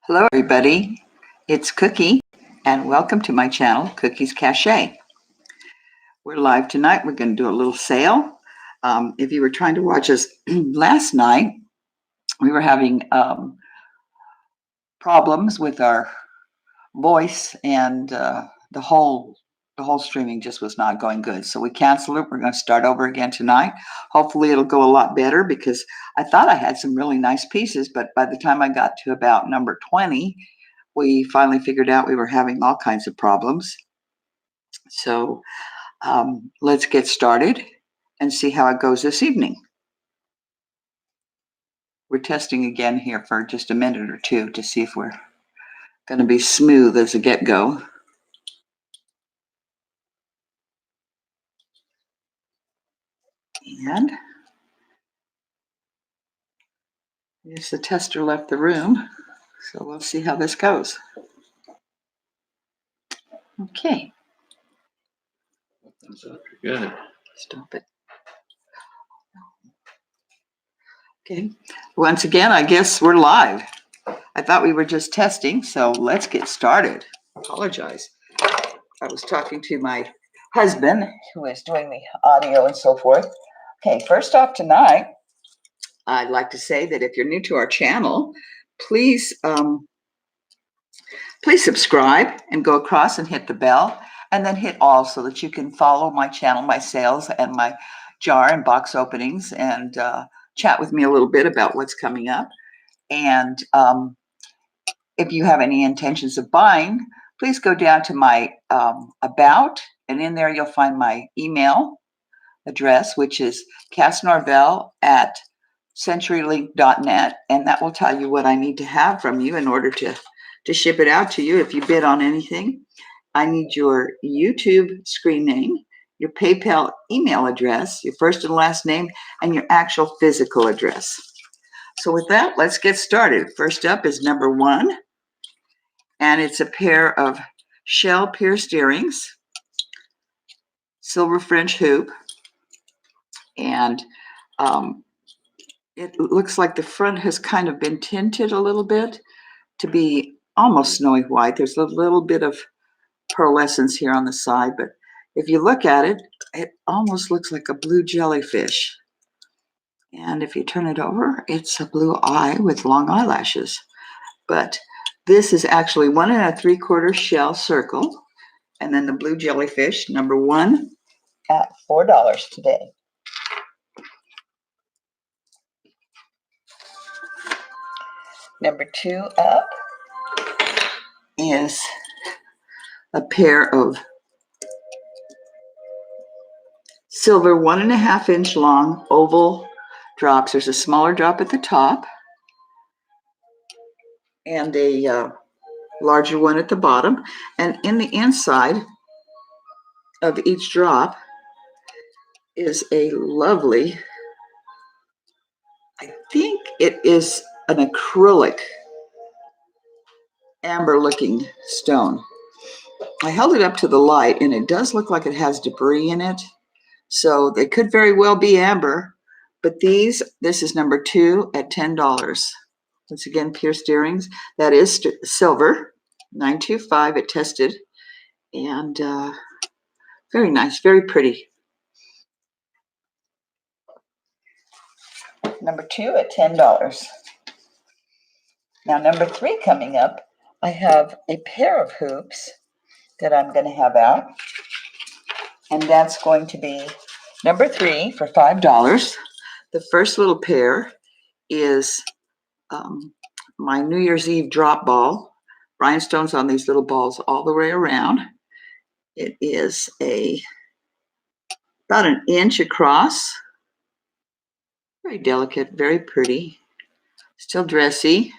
Hello everybody, it's Cookie and welcome to my channel, Cookie's Cache. We're live tonight. We're going to do a little sale. If you were trying to watch us last night, we were having problems with our voice and the whole streaming just was not going good. So we canceled it. We're going to start over again tonight. Hopefully it'll go a lot better because I thought I had some really nice pieces, but by the time I got to about number 20, we finally figured out we were having all kinds of problems. So let's get started and see how it goes this evening. We're testing again here for just a minute or two to see if we're going to be smooth as a get-go. And I guess the tester left the room, so we'll see how this goes. Okay. Good. Stop it. Okay. Once again, I guess we're live. I thought we were just testing, so let's get started. Apologize. I was talking to my husband, who is doing the audio and so forth. Okay, first off tonight, I'd like to say that if you're new to our channel, please subscribe and go across and hit the bell and then hit all so that you can follow my channel, my sales, and my jar and box openings and chat with me a little bit about what's coming up. And if you have any intentions of buying, please go down to my about, and in there you'll find my email address, which is cassnorvell@centurylink.net, and that will tell you what I need to have from you in order to ship it out to you. If you bid on anything, I need your YouTube screen name, your PayPal email address, your first and last name, and your actual physical address. So with that, let's get started. First up is number 1, and it's a pair of shell pierced earrings, silver French hoop, and it looks like the front has kind of been tinted a little bit to be almost snowy white. There's a little bit of pearlescence here on the side, but if you look at it, it almost looks like a blue jellyfish. And if you turn it over, it's a blue eye with long eyelashes. But this is actually 1 3/4 shell circle, and then the blue jellyfish, number 1, at $4 today. Number 2 up is a pair of silver 1 1/2 inch long oval drops. There's a smaller drop at the top and a larger one at the bottom. And in the inside of each drop is a lovely, I think it is an acrylic amber looking stone. I held it up to the light and it does look like it has debris in it. So they could very well be amber, but this is number 2 at $10. Once again, pierced earrings. That is silver, 925 at tested, and very nice, very pretty. Number 2 at $10. Now number 3 coming up, I have a pair of hoops that I'm going to have out, and that's going to be number 3 for $5. The first little pair is my New Year's Eve drop ball. Rhinestones on these little balls all the way around. It is about 1 inch across. Very delicate, very pretty. Still dressy,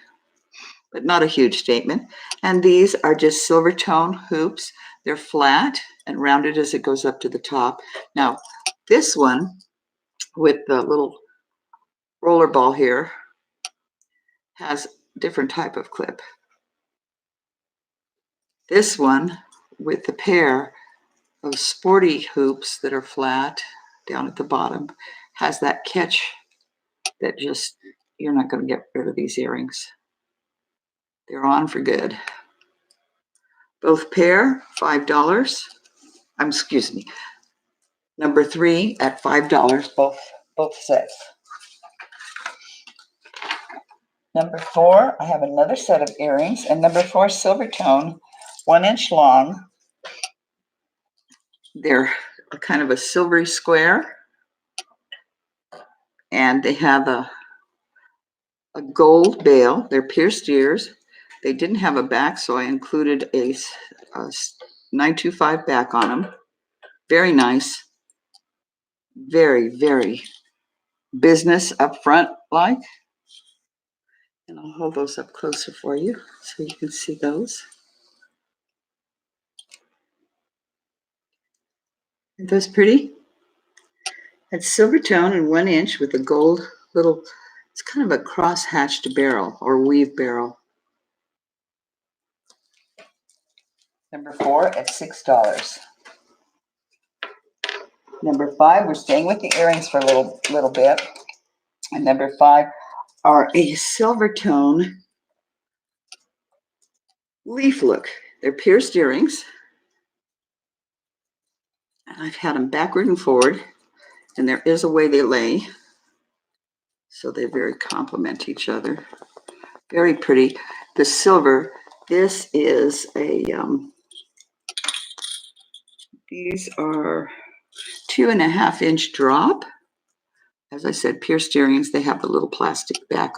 but not a huge statement. And these are just silver tone hoops. They're flat and rounded as it goes up to the top. Now, this one with the little roller ball here has a different type of clip. This one with the pair of sporty hoops that are flat down at the bottom has that catch that just, you're not going to get rid of these earrings. They're on for good. Both pair, $5. Excuse me. Number 3 at $5, both sets. Number 4, I have another set of earrings, and number 4 silver tone, 1 inch long. They're kind of a silvery square, and they have a gold bail. They're pierced ears. They didn't have a back, so I included a 925 back on them. Very nice. Very, very business up front like. And I'll hold those up closer for you so you can see those. Aren't those pretty? It's silver tone and 1 inch with a gold little, it's kind of a cross-hatched barrel or weave barrel. Number 4 at $6. Number 5, we're staying with the earrings for a little bit. And number 5 are a silver tone leaf look. They're pierced earrings. And I've had them backward and forward. And there is a way they lay. So they very complement each other. Very pretty. The silver, this is a, these are 2.5 inch drop. As I said, pierced earrings, they have a little plastic back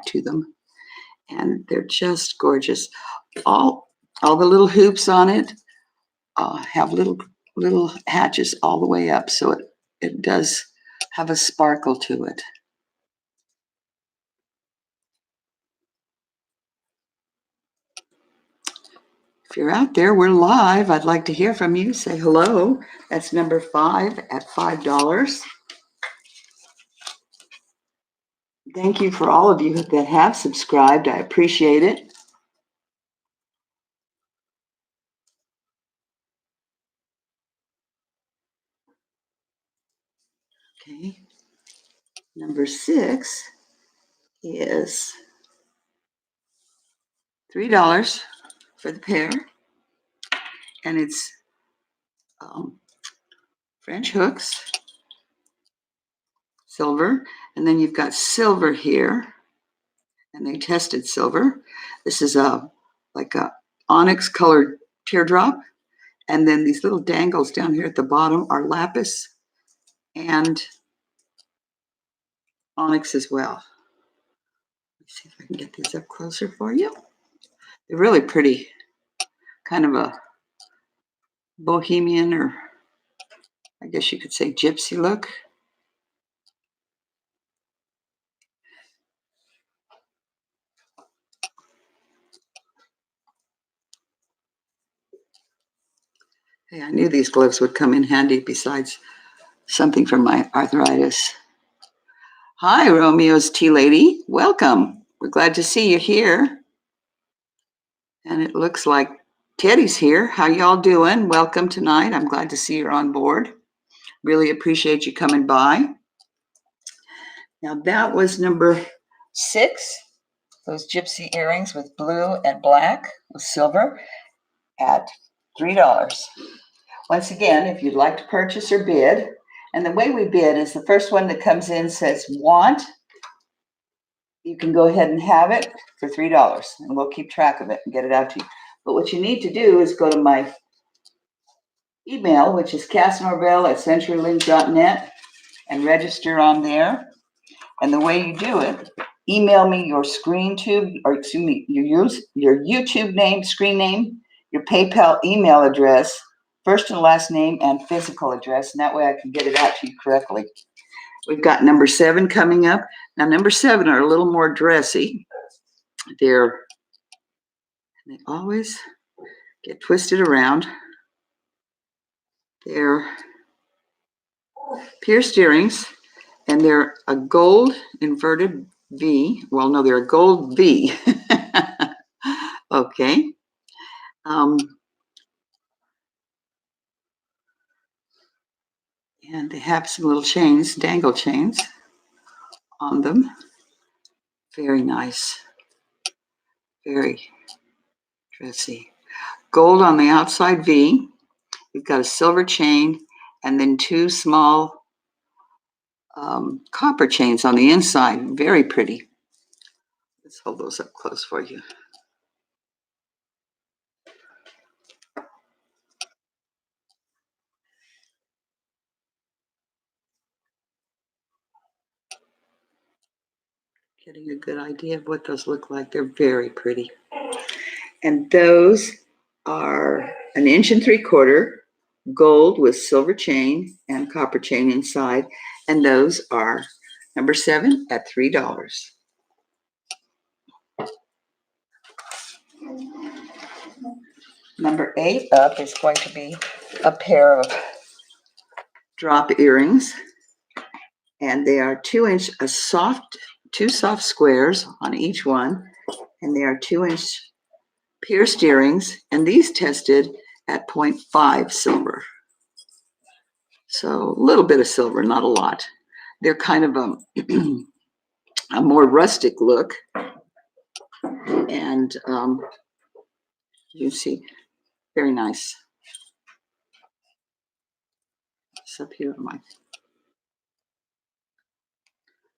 to them. And they're just gorgeous. All the little hoops on it have little hatches all the way up. So it does have a sparkle to it. If you're out there, we're live. I'd like to hear from you. Say hello. That's number 5 at $5. Thank you for all of you that have subscribed. I appreciate it. Okay. Number 6 is $3 for the pair. And it's French hooks, silver, and then you've got silver here, and they tested silver. This is like a onyx colored teardrop, and then these little dangles down here at the bottom are lapis and onyx as well. Let's see if I can get these up closer for you. They're really pretty, kind of a bohemian, or I guess you could say gypsy look. Hey, I knew these gloves would come in handy besides something for my arthritis. Hi, Romeo's Tea Lady. Welcome. We're glad to see you here. And it looks like Teddy's here. How y'all doing? Welcome tonight. I'm glad to see you're on board. Really appreciate you coming by. Now that was number 6. Those gypsy earrings with blue and black with silver at $3. Once again, if you'd like to purchase or bid, and the way we bid is the first one that comes in says want, you can go ahead and have it for $3, and we'll keep track of it and get it out to you. But what you need to do is go to my email, which is cassnorville@centurylink.net, and register on there. And the way you do it, email me your your YouTube name, screen name, your PayPal email address, first and last name, and physical address, and that way I can get it out to you correctly. We've got number 7 coming up. Now, number 7 are a little more dressy. They always get twisted around. They're pierced earrings, and they're a gold inverted V. Well, no, they're a gold V. Okay. And they have some little chains, dangle chains on them. Very nice. Very Let's see. Gold on the outside V. You've got a silver chain and then two small copper chains on the inside. Very pretty. Let's hold those up close for you. Getting a good idea of what those look like. They're very pretty. And those are 1.75 inches, gold with silver chain and copper chain inside. And those are number 7 at $3. Number 8 up is going to be a pair of drop earrings. And they are 2-inch, two soft squares on each one. And they are 2-inch pierced earrings. And these tested at 0.5 silver. So a little bit of silver, not a lot. They're kind of a more rustic look. And you see, very nice. It's up here on my,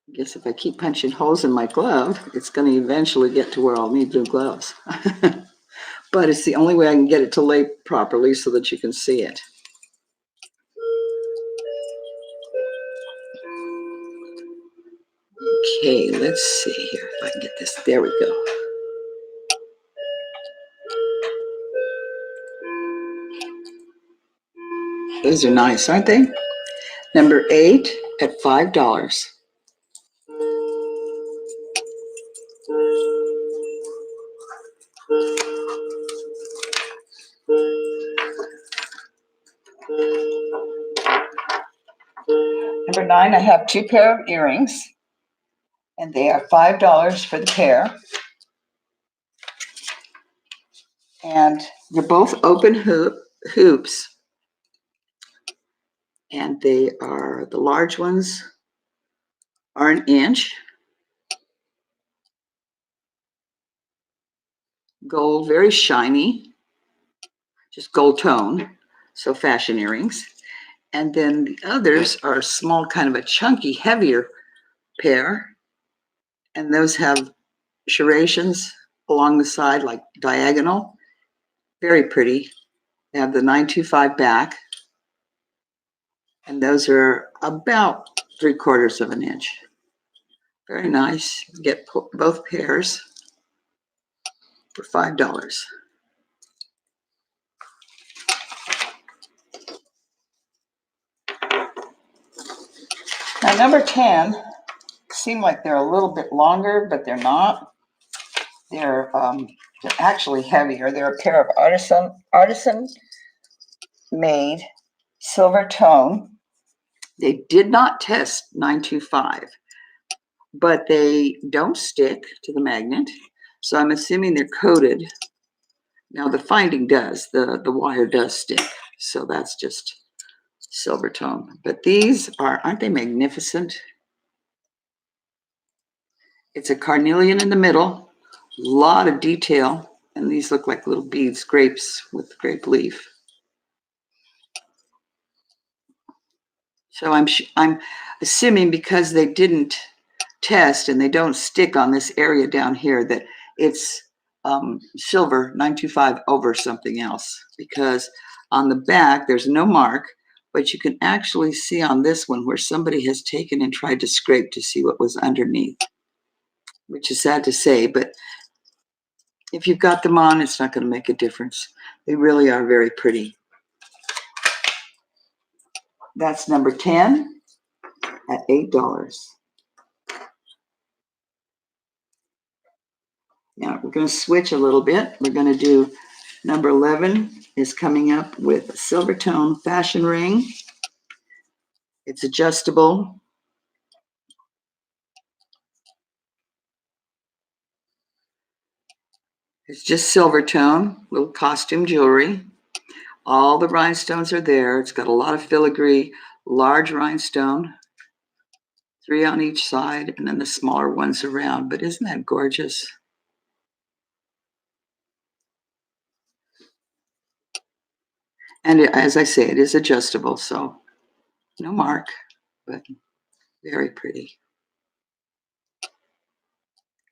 I guess if I keep punching holes in my glove, it's going to eventually get to where I'll need new gloves. But it's the only way I can get it to lay properly so that you can see it. Okay, let's see here if I can get this. There we go. Those are nice, aren't they? Number 8 at $5. Number 9, I have 2 pair of earrings, and they are $5 for the pair. And they're both open hoops, and they are, the large ones are 1 inch. Gold, very shiny, just gold tone, so fashion earrings. And then the others are small, kind of a chunky, heavier pair. And those have serrations along the side, like diagonal. Very pretty. They have the 925 back. And those are about 3/4 of an inch. Very nice. Get both pairs for $5. Now, number 10 seem like they're a little bit longer, but they're not. They're actually heavier. They're a pair of artisan made silver tone. They did not test 925, but they don't stick to the magnet. So I'm assuming they're coated. Now the finding does, the wire does stick. So that's just silver tone. But these aren't they magnificent? It's a carnelian in the middle, a lot of detail, and these look like little beads, grapes with grape leaf. So I'm assuming because they didn't test and they don't stick on this area down here that it's silver 925 over something else, because on the back there's no mark, but you can actually see on this one where somebody has taken and tried to scrape to see what was underneath, which is sad to say, but if you've got them on, it's not going to make a difference. They really are very pretty. That's number 10 at $8. Now we're going to switch a little bit. We're going to do number 11 is coming up with a silver tone fashion ring. It's adjustable. It's just silver tone, little costume jewelry. All the rhinestones are there. It's got a lot of filigree, large rhinestone, 3 on each side, and then the smaller ones around. But isn't that gorgeous? And as I say, it is adjustable, so no mark, but very pretty.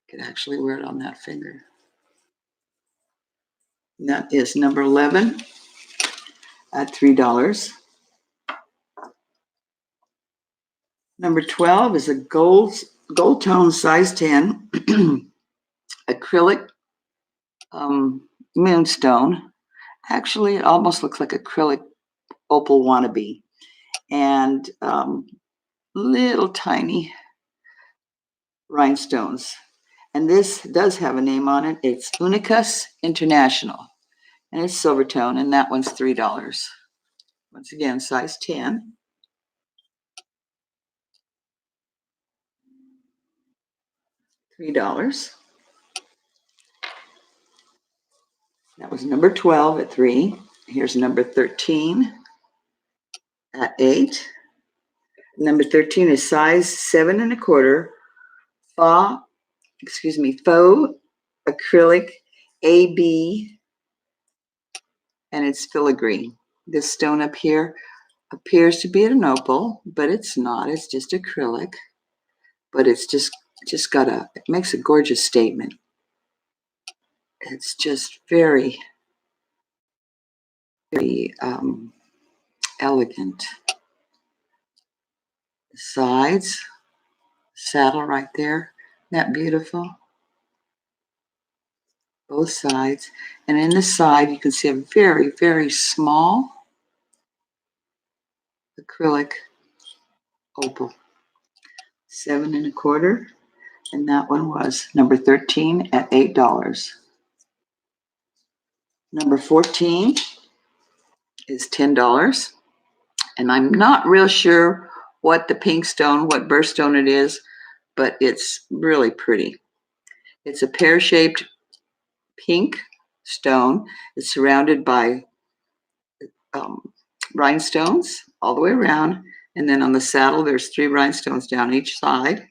Could actually wear it on that finger. And that is number 11 at $3. Number 12 is a gold tone size 10 acrylic moonstone. Actually, it almost looks like acrylic opal wannabe. And little tiny rhinestones. And this does have a name on it. It's Unicus International. And it's silver tone, and that one's $3. Once again, size 10. $3. That was number 12 at 3. Here's number 13 at 8. Number 13 is size 7 1/4 faux acrylic AB, and it's filigree. This stone up here appears to be an opal, but it's not. It's just acrylic, but it's just got it makes a gorgeous statement. It's just very, very elegant. The sides, saddle right there, isn't that beautiful? Both sides. And in the side, you can see a very, very small acrylic opal. 7 1/4. And that one was number 13 at $8. Number 14 is $10. And I'm not real sure what the pink stone, what birthstone it is, but it's really pretty. It's a pear-shaped pink stone. It's surrounded by rhinestones all the way around. And then on the saddle, there's 3 rhinestones down each side.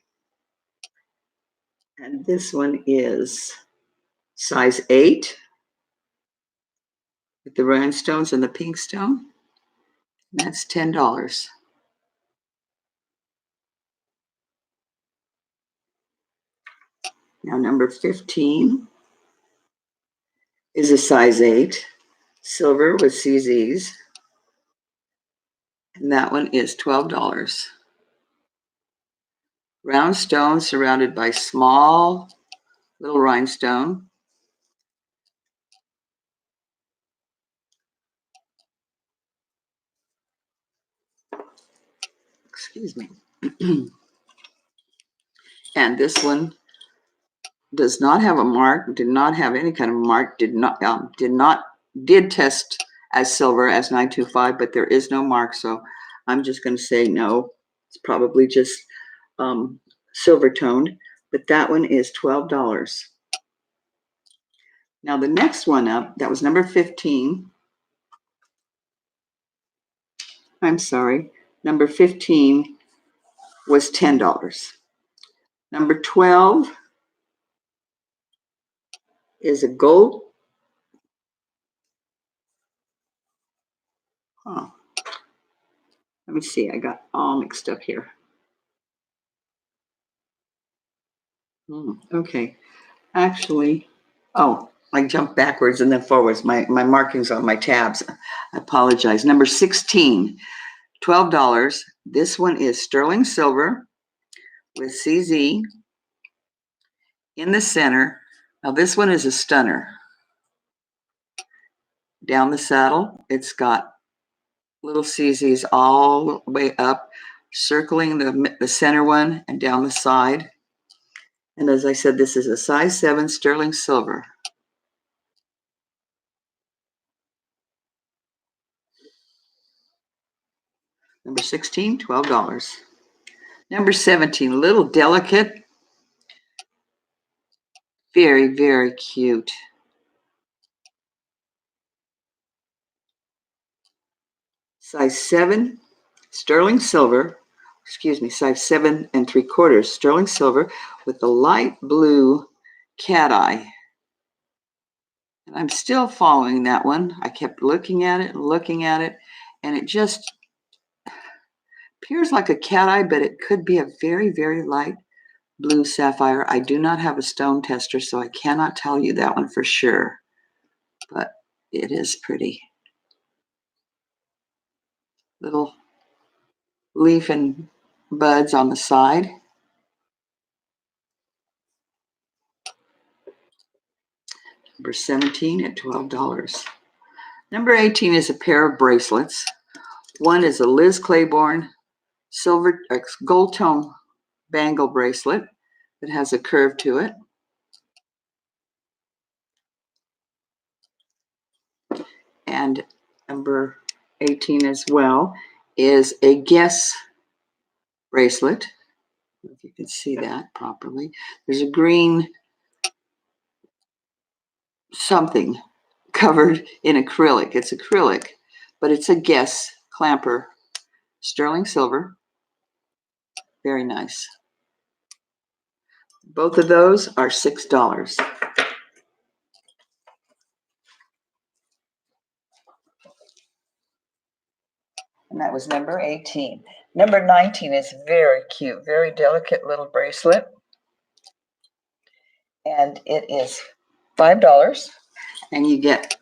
And this one is size 8 with the rhinestones and the pink stone. And that's $10. Now, number 15 is a size 8, silver with CZs. And that one is $12. Round stone surrounded by small little rhinestone. Excuse me. And this one does not have a mark, did not have any kind of mark, did test as silver as 925, but there is no mark, so I'm just going to say no. It's probably just silver toned, but that one is $12. Now the next one up, that was number 15. I'm sorry, number 15 was $10. Number 12 is a gold. Oh, let me see. I got all mixed up here. Okay. Actually, oh, I jumped backwards and then forwards. My markings on my tabs. I apologize. Number 16, $12. This one is sterling silver with CZ in the center. Now this one is a stunner. Down the saddle, it's got little CZs all the way up, circling the center one and down the side. And as I said, this is a size 7 sterling silver. Number 16, $12. Number 17, little delicate, very, very cute. Size 7 sterling silver, size 7 3/4 sterling silver with the light blue cat eye. And I'm still following that one. I kept looking at it and looking at it, and it just appears like a cat eye, but it could be a very, very light blue sapphire. I do not have a stone tester, so I cannot tell you that one for sure, but it is pretty. Little leaf and buds on the side. Number 17 at $12. Number 18 is a pair of bracelets. One is a Liz Claiborne silver gold tone bangle bracelet that has a curve to it. And number 18 as well is a Guess bracelet. If you can see that properly. There's a green something covered in acrylic. It's acrylic, but it's a Guess clamper, sterling silver. Very nice. Both of those are $6. And that was number 18. Number 19 is very cute, very delicate little bracelet. And it is $5. And you get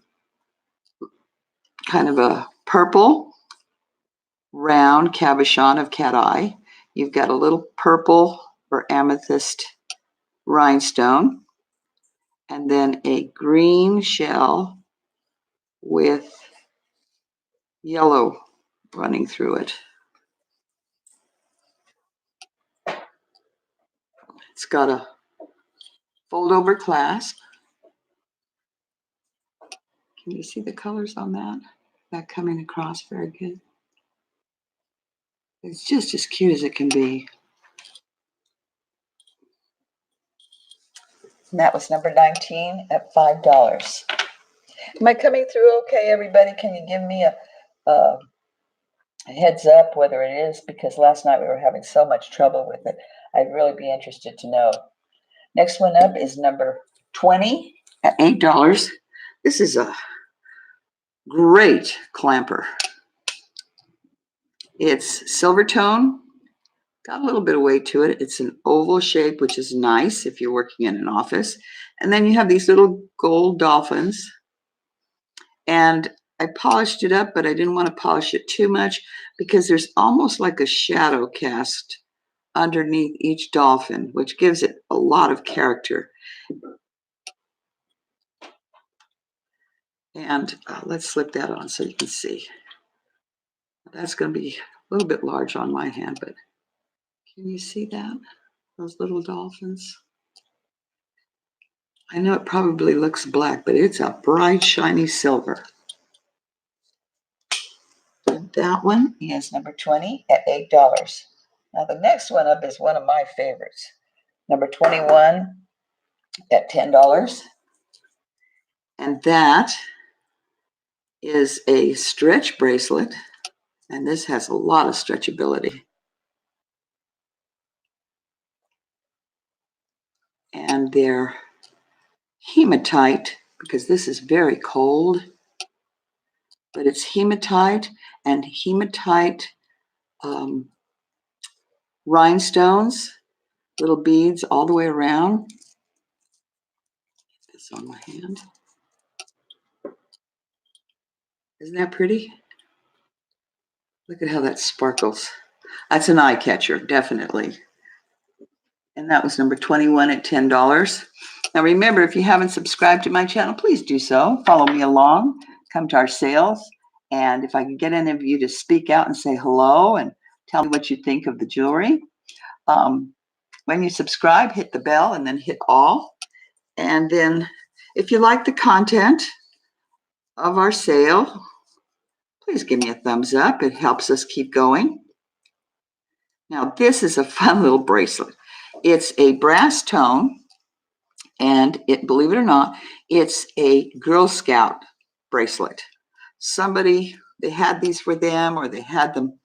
kind of a purple round cabochon of cat eye. You've got a little purple or amethyst rhinestone, and then a green shell with yellow running through it. It's got a fold over clasp. Can you see the colors on that? That coming across very good. It's just as cute as it can be. And that was number 19 at $5. Am I coming through okay, everybody? Can you give me a heads up whether it is? Because last night we were having so much trouble with it. I'd really be interested to know. Next one up is number 20 at $8. This is a great clamper. It's silver tone, got a little bit of weight to it. It's an oval shape, which is nice if you're working in an office. And then you have these little gold dolphins. And I polished it up, but I didn't want to polish it too much because there's almost like a shadow cast underneath each dolphin, which gives it a lot of character. And let's slip that on so you can see. That's going to be a little bit large on my hand, but can you see that? Those little dolphins. I know it probably looks black, but it's a bright, shiny silver. And that one is number 20 at $8. Now the next one up is one of my favorites. Number 21 at $10. And that is a stretch bracelet. And this has a lot of stretchability. And they're hematite, because this is very cold, but it's hematite and hematite rhinestones, little beads all the way around. Get this on my hand. Isn't that pretty? Look at how that sparkles. That's an eye catcher, definitely. And that was number 21 at $10. Now remember, if you haven't subscribed to my channel, please do so. Follow me along. Come to our sales. And if I can get any of you to speak out and say hello and tell me what you think of the jewelry. When you subscribe, hit the bell and then hit all. And then if you like the content of our sale, please give me a thumbs up. It helps us keep going. Now this is a fun little bracelet. It's a brass tone, and believe it or not, it's a Girl Scout bracelet. Somebody, they had these for them, or they had them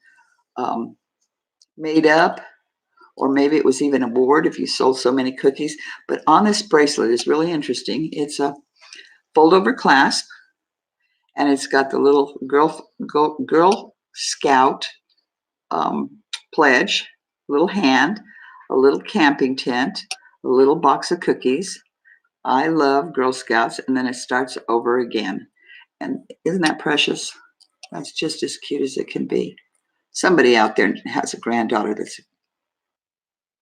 made up, or maybe it was even an award if you sold so many cookies. But on this bracelet is really interesting. It's a fold over clasp, and it's got the little Girl Scout pledge, little hand, a little camping tent, a little box of cookies. I love Girl Scouts, and then it starts over again. And isn't that precious? That's just as cute as it can be. Somebody out there has a granddaughter that's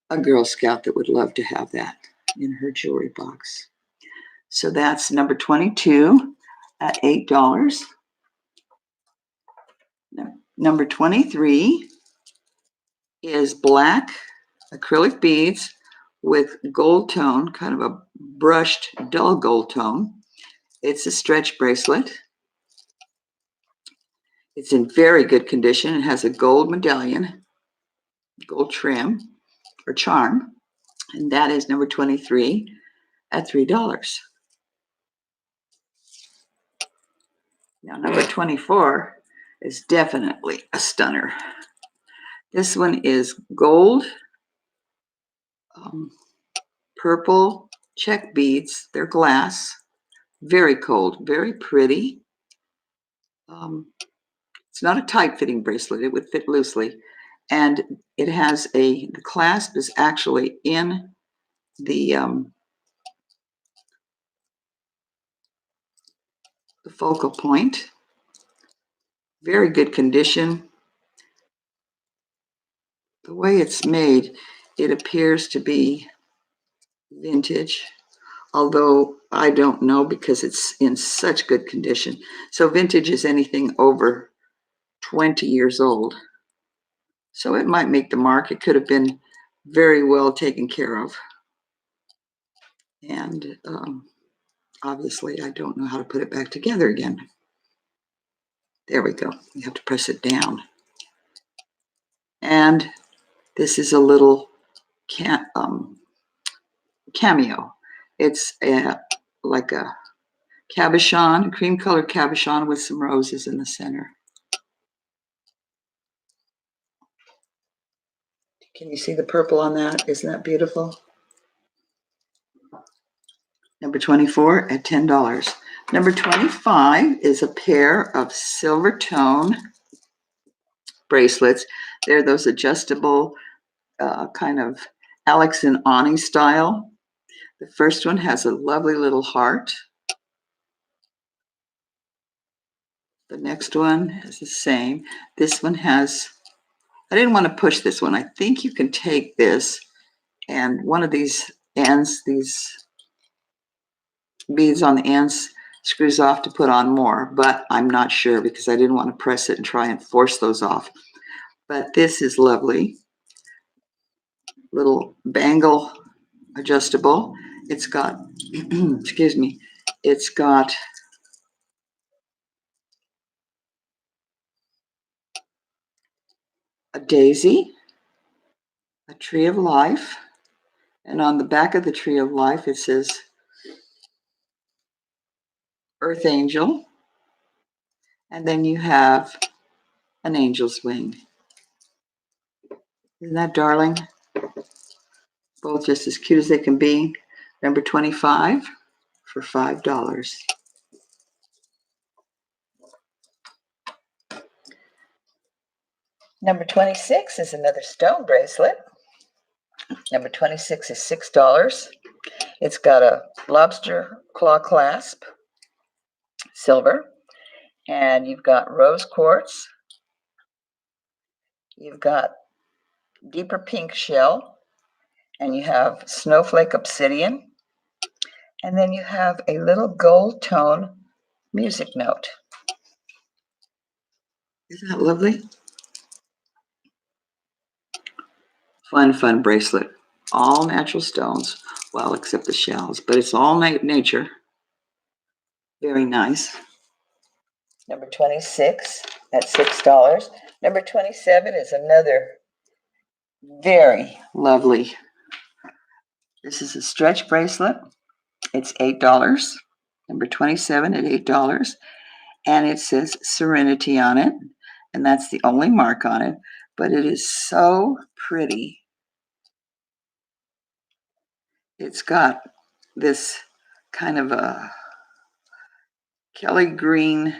a Girl Scout that would love to have that in her jewelry box. So that's number 22 at $8. Number 23 is black acrylic beads with gold tone, kind of a brushed dull gold tone. It's a stretch bracelet. It's in very good condition. It has a gold medallion, gold trim or charm, and that is number 23 at $3. Now, number 24 is definitely a stunner. This one is gold, purple check beads. They're glass, very cold, very pretty. It's not a tight-fitting bracelet. It would fit loosely. And it has the clasp is actually in the focal point. Very good condition. The way it's made, it appears to be vintage, although I don't know because it's in such good condition. So vintage is anything over 20 years old. So it might make the mark. It could have been very well taken care of. And obviously, I don't know how to put it back together again. There we go. You have to press it down. And this is a little cameo. It's like a cabochon, cream-colored cabochon with some roses in the center. Can you see the purple on that? Isn't that beautiful? Number 24 at $10. Number 25 is a pair of silver tone bracelets. They're those adjustable kind of Alex and Ani style. The first one has a lovely little heart. The next one is the same. This one has, I didn't want to push this one. I think you can take this and one of these ends, these beads on the ends, screws off to put on more, but I'm not sure because I didn't want to press it and try and force those off. But this is lovely. Little bangle adjustable. It's got, excuse me, it's got a daisy, a tree of life, and on the back of the tree of life it says Earth Angel, and then you have an angel's wing. Isn't that darling? Both just as cute as they can be. Number 25 for $5. Number 26 is another stone bracelet. Number 26 is $6. It's got a lobster claw clasp, silver, and you've got rose quartz. You've got deeper pink shell, and you have snowflake obsidian, and then you have a little gold tone music note. Isn't that lovely? Fun bracelet. All natural stones, well, except the shells, but it's all nature. Very nice. Number 26 at $6. Number 27 is another very lovely. This is a stretch bracelet. It's $8. Number 27 at $8. And it says Serenity on it. And that's the only mark on it. But it is so pretty. It's got this kind of a Kelly green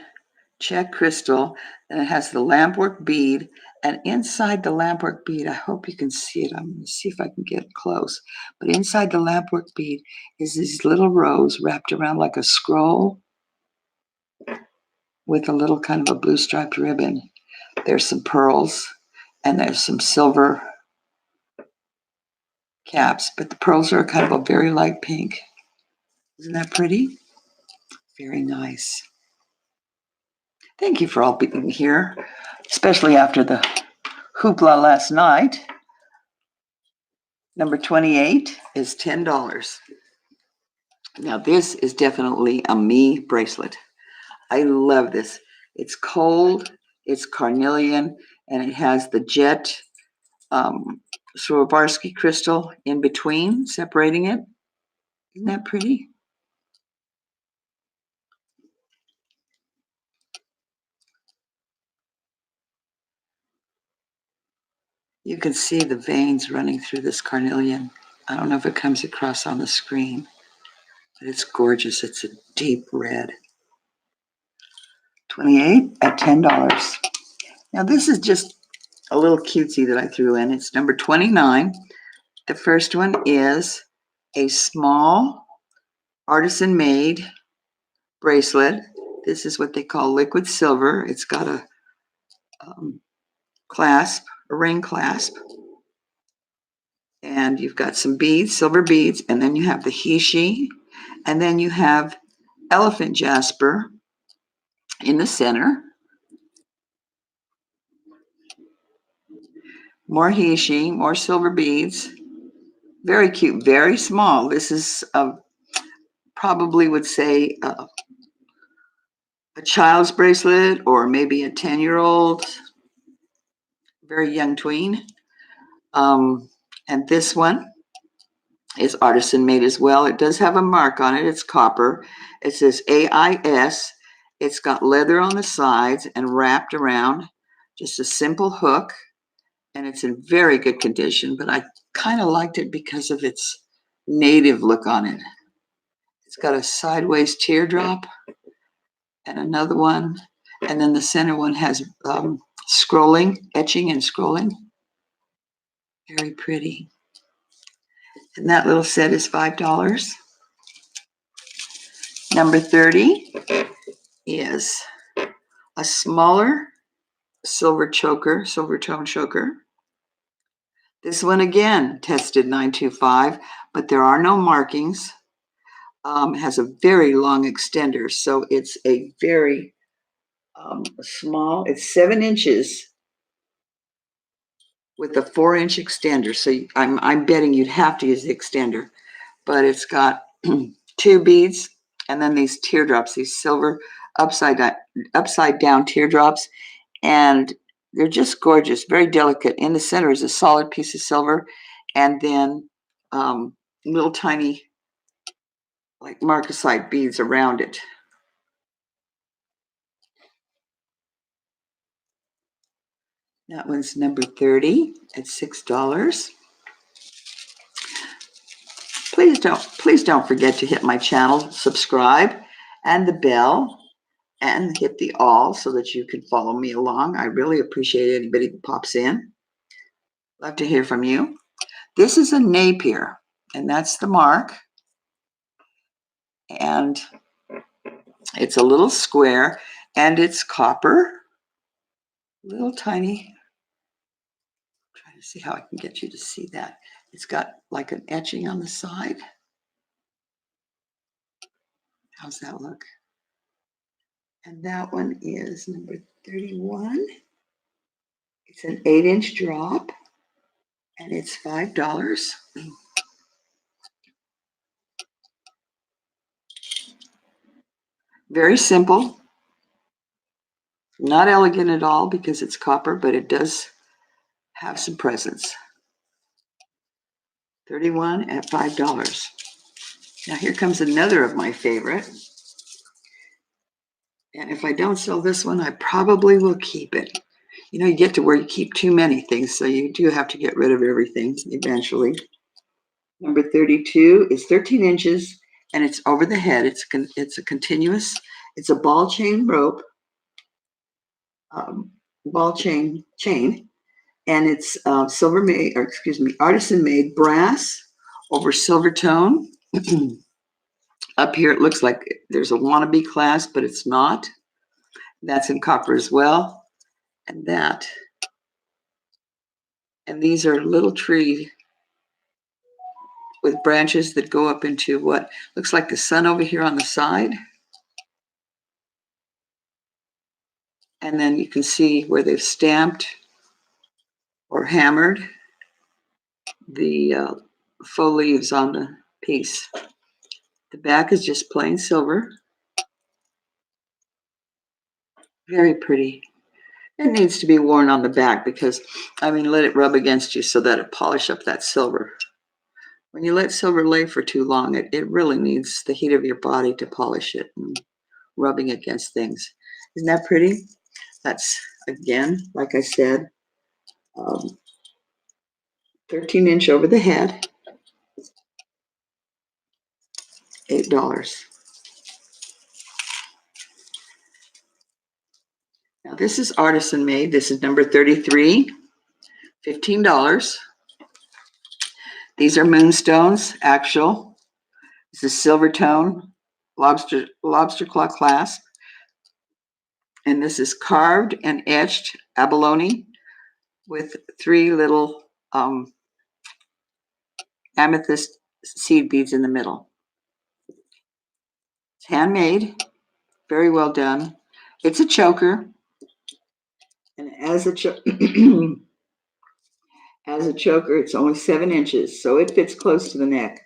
check crystal, and it has the lampwork bead. And inside the lampwork bead, I hope you can see it. I'm going to see if I can get close. But inside the lampwork bead is these little rows wrapped around like a scroll with a little kind of a blue striped ribbon. There's some pearls and there's some silver caps, but the pearls are kind of a very light pink. Isn't that pretty? Very nice. Thank you for all being here, especially after the hoopla last night. Number 28 is $10. Now this is definitely a me bracelet. I love this. It's cold, it's carnelian, and it has the jet Swarovski crystal in between, separating it. Isn't that pretty? You can see the veins running through this carnelian. I don't know if it comes across on the screen, but it's gorgeous. It's a deep red. 28 at $10. Now this is just a little cutesy that I threw in. It's number 29. The first one is a small artisan-made bracelet. This is what they call liquid silver. It's got a clasp, a ring clasp, and you've got some beads, silver beads, and then you have the he-she, and then you have elephant jasper in the center. More he-she, more silver beads. Very cute, very small. This is probably would say a child's bracelet or maybe a 10-year-old, very young tween. And this one is artisan made as well. It does have a mark on it. It's copper. It says AIS. It's got leather on the sides and wrapped around, just a simple hook. And it's in very good condition, but I kind of liked it because of its native look on it. It's got a sideways teardrop and another one. And then the center one has scrolling, etching and scrolling. Very pretty. And that little set is $5. Number 30 is a smaller silver choker, silver tone choker. This one again tested 925, but there are no markings. Has a very long extender, so it's a very small. It's 7 inches with a 4-inch extender. So I'm betting you'd have to use the extender, but it's got 2 beads and then these teardrops, these silver upside down teardrops, and they're just gorgeous, very delicate. In the center is a solid piece of silver, and then little tiny like marcasite beads around it. That one's number 30 at $6. Please don't forget to hit my channel, subscribe, and the bell, and hit the all so that you can follow me along. I really appreciate anybody that pops in. Love to hear from you. This is a Napier, and that's the mark. And it's a little square, and it's copper. Little tiny. I'm trying to see how I can get you to see that. It's got like an etching on the side. How's that look? And that one is number 31. It's an 8-inch drop, and it's $5. Very simple. Not elegant at all because it's copper, but it does have some presence. 31 at $5. Now here comes another of my favorite. And if I don't sell this one, I probably will keep it. You know, you get to where you keep too many things, so you do have to get rid of everything eventually. Number 32 is 13 inches, and it's over the head. It's a continuous It's a ball chain rope, ball chain, and it's silver made, or excuse me, artisan made brass over silver tone. Up here, it looks like there's a wannabe clasp, but it's not. That's in copper as well. And that. And these are little trees with branches that go up into what looks like the sun over here on the side. And then you can see where they've stamped or hammered the faux leaves on the piece. The back is just plain silver. Very pretty. It needs to be worn on the back because, I mean, let it rub against you so that it polish up that silver. When you let silver lay for too long, it really needs the heat of your body to polish it and rubbing against things. Isn't that pretty? That's, again, like I said, 13-inch over the head, $8. Now this is artisan made. This is number 33, $15. These are moonstones, actual. This is silver tone, lobster claw clasp. And this is carved and etched abalone with 3 little amethyst seed beads in the middle. It's handmade, very well done. It's a choker, and as a as a choker, it's only 7 inches, so it fits close to the neck.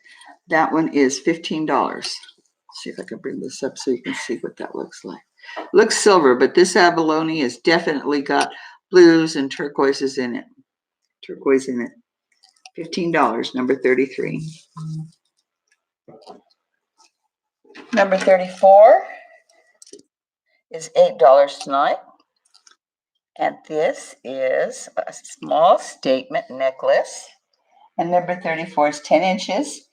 That one is $15. See if I can bring this up so you can see what that looks like. Looks silver, but this abalone has definitely got blues and turquoises in it. Turquoise in it. $15, number 33. Number 34 is $8 tonight. And this is a small statement necklace. And number 34 is 10 inches.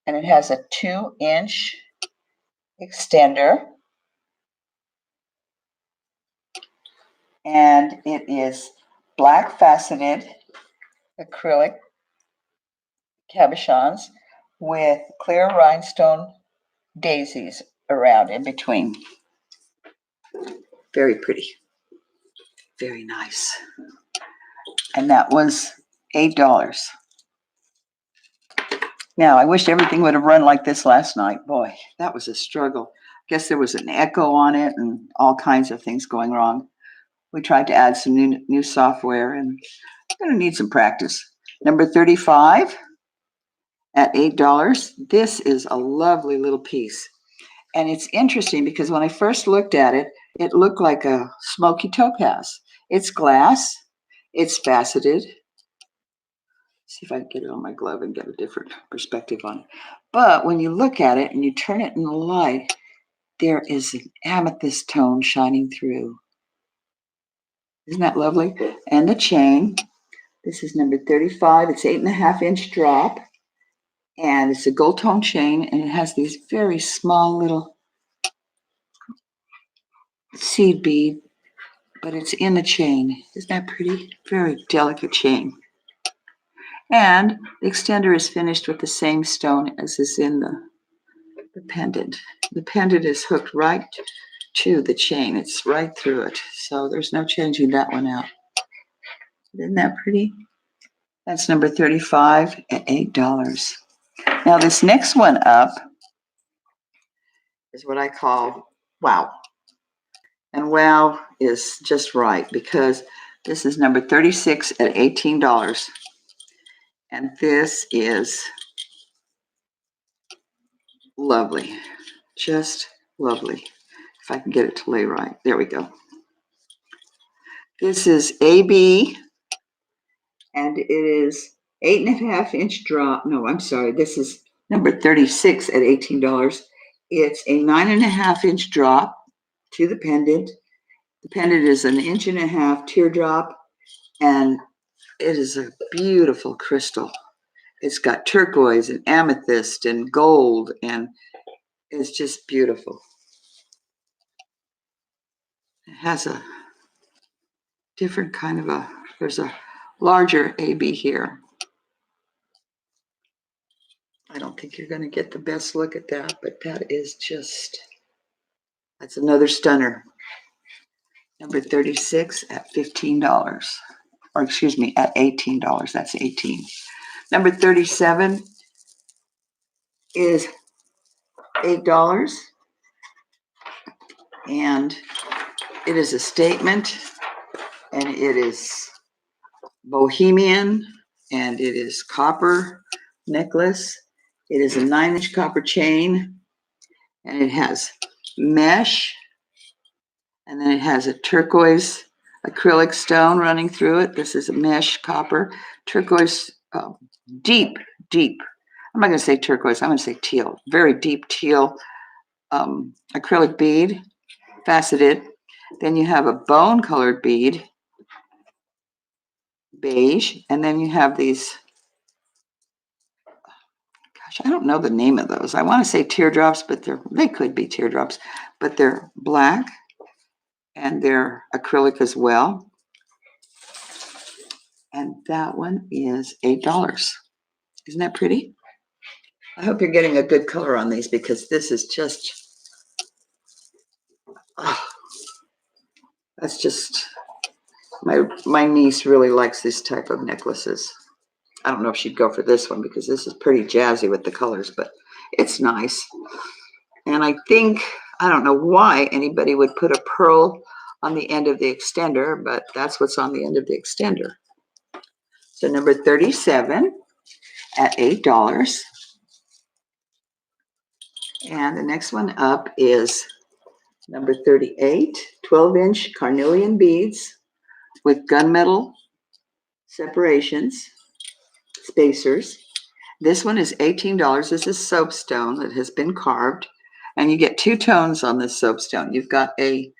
And it has a 2-inch extender. And it is black faceted acrylic cabochons with clear rhinestone daisies around in between. Very pretty. Very nice. And that was $8. Now, I wish everything would have run like this last night. Boy, that was a struggle. Guess there was an echo on it and all kinds of things going wrong. We tried to add some new software, and I'm going to need some practice. Number 35 at $8. This is a lovely little piece. And it's interesting because when I first looked at it, it looked like a smoky topaz. It's glass. It's faceted. See if I can get it on my glove and get a different perspective on it. But when you look at it and you turn it in the light, there is an amethyst tone shining through. Isn't that lovely? And the chain. This is number 35. It's 8.5-inch drop. And it's a gold tone chain. And it has these very small little seed bead. But it's in the chain. Isn't that pretty? Very delicate chain. And the extender is finished with the same stone as is in the pendant. The pendant is hooked right to the chain. It's right through it. So there's no changing that one out. Isn't that pretty? That's number 35 at $8. Now this next one up is what I call wow. And wow is just right because this is number 36 at $18. And this is lovely. Just lovely. If I can get it to lay right. There we go. This is AB, and it is 8.5-inch drop. No, I'm sorry. This is number 36 at $18. It's a 9.5-inch drop to the pendant. The pendant is an 1.5-inch teardrop, and it is a beautiful crystal. It's got turquoise and amethyst and gold, and it's just beautiful. It has a different kind of there's a larger AB here. I don't think you're going to get the best look at that, but that is just, that's another stunner. Number 36 at $15, or excuse me, at $18. That's 18. Number 37 is $8, and it is a statement, and it is bohemian, and it is copper necklace. It is a 9-inch copper chain, and it has mesh, and then it has a turquoise acrylic stone running through it. This is a mesh copper, turquoise, deep. I'm not going to say turquoise, I'm going to say teal, very deep teal acrylic bead, faceted. Then you have a bone colored bead, beige, and then you have these, gosh, I don't know the name of those. I want to say teardrops, but they could be teardrops, but they're black and they're acrylic as well. And that one is $8. Isn't that pretty? I hope you're getting a good color on these, because this is just, that's just, my niece really likes this type of necklaces. I don't know if she'd go for this one, because this is pretty jazzy with the colors, but it's nice. And I think, I don't know why anybody would put a pearl on the end of the extender, but that's what's on the end of the extender. So number 37 at $8. And the next one up is number 38, 12-inch carnelian beads with gunmetal separations, spacers. This one is $18. This is soapstone that has been carved, and you get 2 tones on this soapstone. You've got I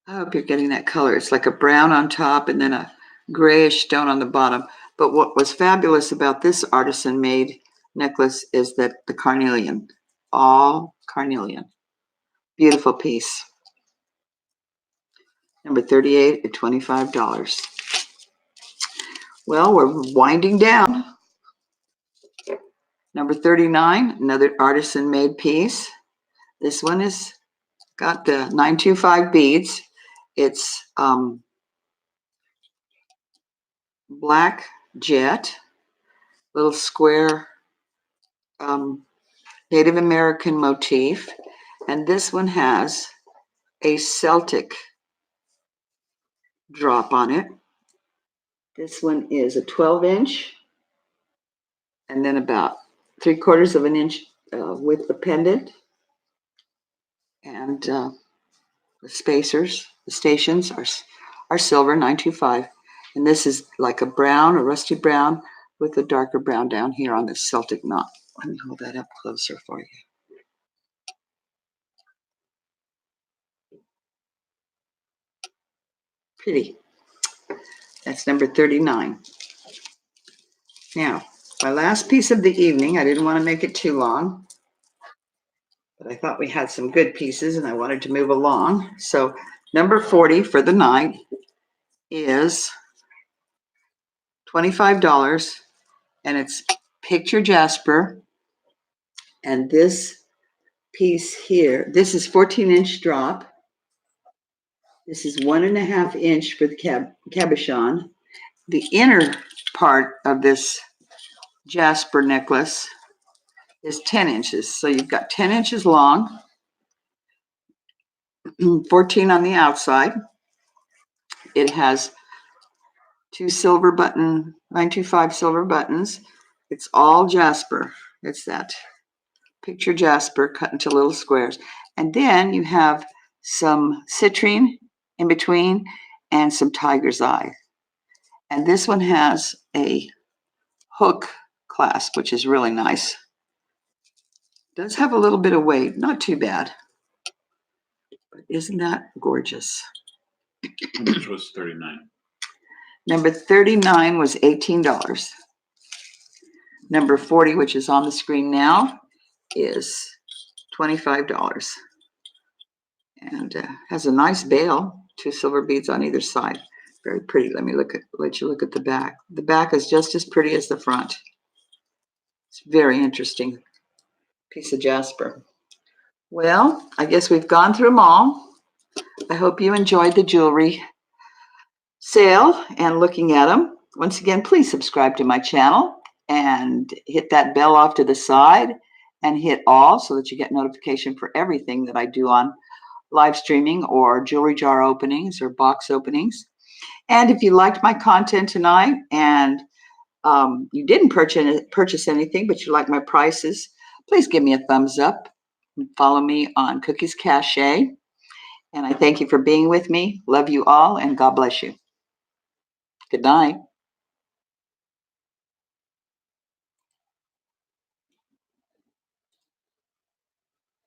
hope you're getting that color. It's like a brown on top and then a grayish stone on the bottom. But what was fabulous about this artisan-made necklace is that the carnelian, all carnelian. Beautiful piece. Number 38 at $25. Well, we're winding down. Number 39, another artisan-made piece. This one is got the 925 beads. It's black jet, little square Native American motif, and this one has a Celtic drop on it. This one is a 12-inch, and then about 3/4 of an inch with the pendant, and the spacers, the stations are silver, 925, and this is like a brown, a rusty brown, with a darker brown down here on this Celtic knot. Let me hold that up closer for you. Pretty. That's number 39. Now, my last piece of the evening, I didn't want to make it too long, but I thought we had some good pieces and I wanted to move along. So number 40 for the night is $25, and it's picture jasper. And this piece here, this is 14-inch drop. This is 1.5 inch for the cabochon. The inner part of this jasper necklace is 10 inches. So you've got 10 inches long, 14 on the outside. It has 2 silver button, 925 silver buttons. It's all jasper. It's that picture jasper cut into little squares. And then you have some citrine in between and some tiger's eye. And this one has a hook clasp, which is really nice. Does have a little bit of weight, not too bad. But isn't that gorgeous? Which was 39. Number 39 was $18. Number 40, which is on the screen now, is $25. And has a nice bail, 2 silver beads on either side. Very pretty. Let you look at the back. The back is just as pretty as the front. It's very interesting piece of jasper. Well, I guess we've gone through them all. I hope you enjoyed the jewelry sale and looking at them. Once again, please subscribe to my channel and hit that bell off to the side and hit all so that you get notification for everything that I do on live streaming or jewelry jar openings or box openings. And if you liked my content tonight and you didn't purchase anything, but you like my prices, please give me a thumbs up and follow me on Cookies Cache. And I thank you for being with me. Love you all, and God bless you. Good night.